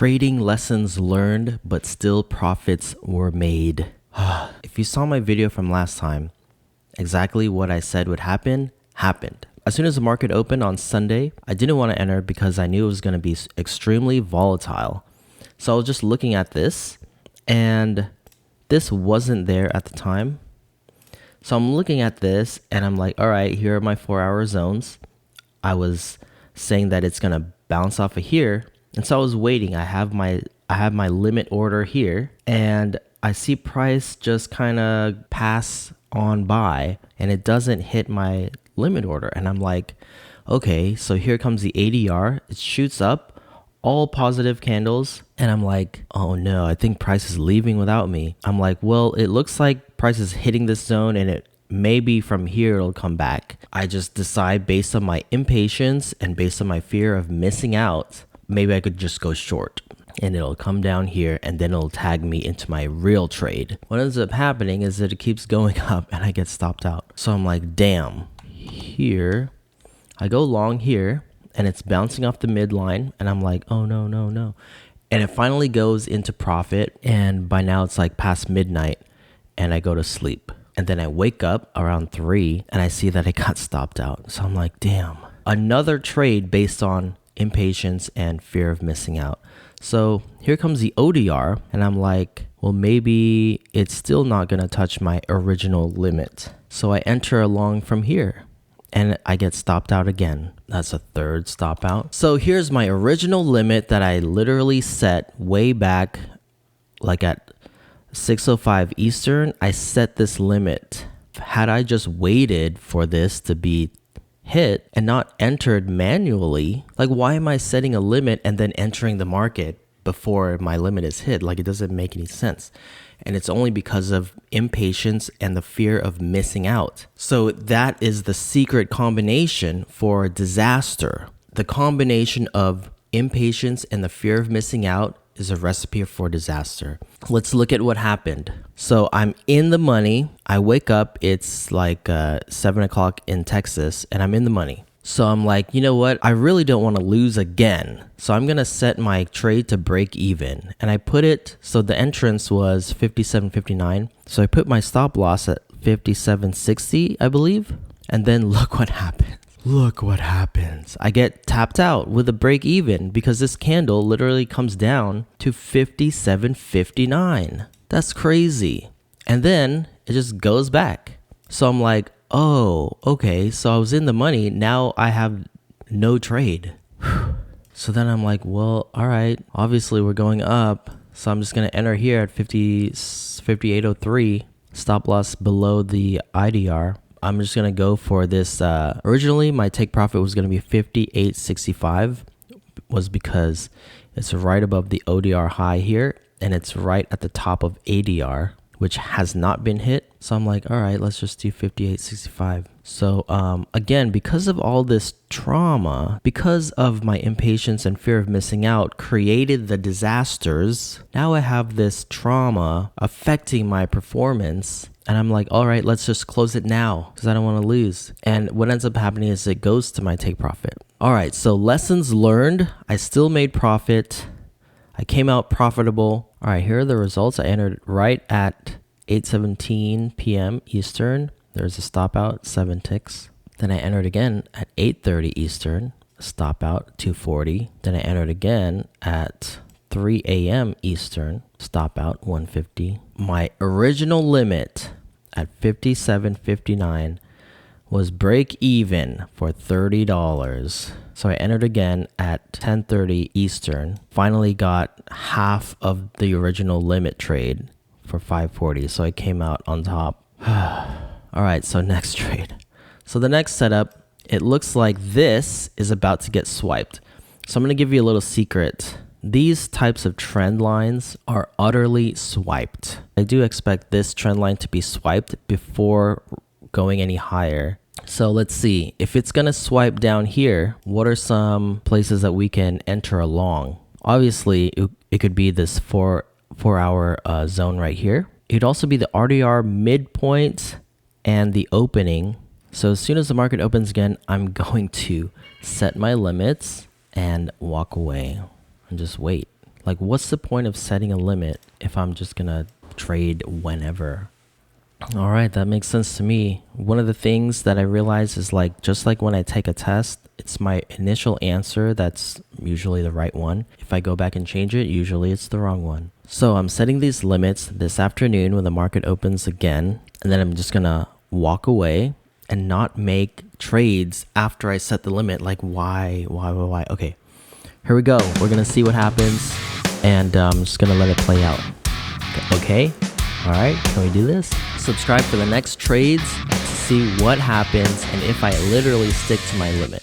Trading lessons learned, but still profits were made. If you saw my video from last time, exactly what I said would happen, happened. As soon as the market opened on Sunday, I didn't want to enter because I knew it was going to be extremely volatile. So I was just looking at this, and this wasn't there at the time. So I'm looking at this, and I'm like, all right, here are my 4-hour zones. I was saying that it's going to bounce off of here. And so I was waiting. I have my limit order here, and I see price just kind of pass on by, and it doesn't hit my limit order. And I'm like, okay, so here comes the ADR. It shoots up, all positive candles, and I'm like, oh no, I think price is leaving without me. I'm like, well, it looks like price is hitting this zone, and it maybe from here it'll come back. I just decide based on my impatience and based on my fear of missing out, maybe I could just go short and it'll come down here and then it'll tag me into my real trade. What ends up happening is that it keeps going up and I get stopped out. So I'm like, damn, here, I go long here and it's bouncing off the midline and I'm like, oh no, no, no. And it finally goes into profit, and by now it's like past midnight and I go to sleep. And then I wake up around 3 and I see that I got stopped out. So I'm like, damn, another trade based on impatience and fear of missing out. So here comes the ODR, and I'm like, well, maybe it's still not going to touch my original limit. So I enter along from here and I get stopped out again. That's a third stop out. So here's my original limit that I literally set way back, like at 6:05 Eastern. I set this limit. Had I just waited for this to be hit and not entered manually, like, why am I setting a limit and then entering the market before my limit is hit? Like, it doesn't make any sense. And it's only because of impatience and the fear of missing out. So that is the secret combination for disaster. The combination of impatience and the fear of missing out is a recipe for disaster. Let's look at what happened. So I'm in the money. I wake up, it's like 7 o'clock in Texas, and I'm in the money. So I'm like, you know what? I really don't want to lose again. So I'm going to set my trade to break even. And I put it, so the entrance was 57.59. So I put my stop loss at 57.60, I believe. And then look what happened. Look what happens. I get tapped out with a break even because this candle literally comes down to 57.59. That's crazy. And then it just goes back. So I'm like, oh, okay. So I was in the money. Now I have no trade. So then I'm like, well, all right. Obviously we're going up. So I'm just going to enter here at 58.03. Stop loss below the IDR. I'm just going to go for this. Originally, my take profit was going to be 58.65, was because it's right above the ODR high here, and it's right at the top of ADR, which has not been hit. So I'm like, all right, let's just do 58.65. So again, because of all this trauma, because of my impatience and fear of missing out created the disasters, now I have this trauma affecting my performance. And I'm like, all right, let's just close it now because I don't want to lose. And what ends up happening is it goes to my take profit. All right, so lessons learned. I still made profit. I came out profitable. All right, here are the results. I entered right at 8:17 p.m. Eastern. There's a stop out, 7 ticks. Then I entered again at 8:30 Eastern, stop out, 240. Then I entered again at 3 a.m. Eastern, stop out, 150. My original limit at 57.59 was break even for $30. So I entered again at 10:30 Eastern, finally got half of the original limit trade for 540. So I came out on top. All right, so next trade. So the next setup, it looks like this is about to get swiped. So I'm going to give you a little secret. These types of trend lines are utterly swiped. I do expect this trend line to be swiped before going any higher. So let's see. If it's going to swipe down here, what are some places that we can enter along? Obviously, it could be this 4-hour zone right here. It could also be the RDR midpoint and the opening. So as soon as the market opens again, I'm going to set my limits and walk away and just wait. Like, what's the point of setting a limit if I'm just gonna trade whenever? All right, that makes sense to me. One of the things that I realize is like, just like when I take a test, it's my initial answer that's usually the right one. If I go back and change it, usually it's the wrong one. So I'm setting these limits this afternoon when the market opens again, and then I'm just gonna walk away and not make trades after I set the limit. Like, why? Okay, here we go. We're gonna see what happens, and I'm just gonna let it play out. Okay? All right, can we do this? Subscribe for the next trades to see what happens and if I literally stick to my limit.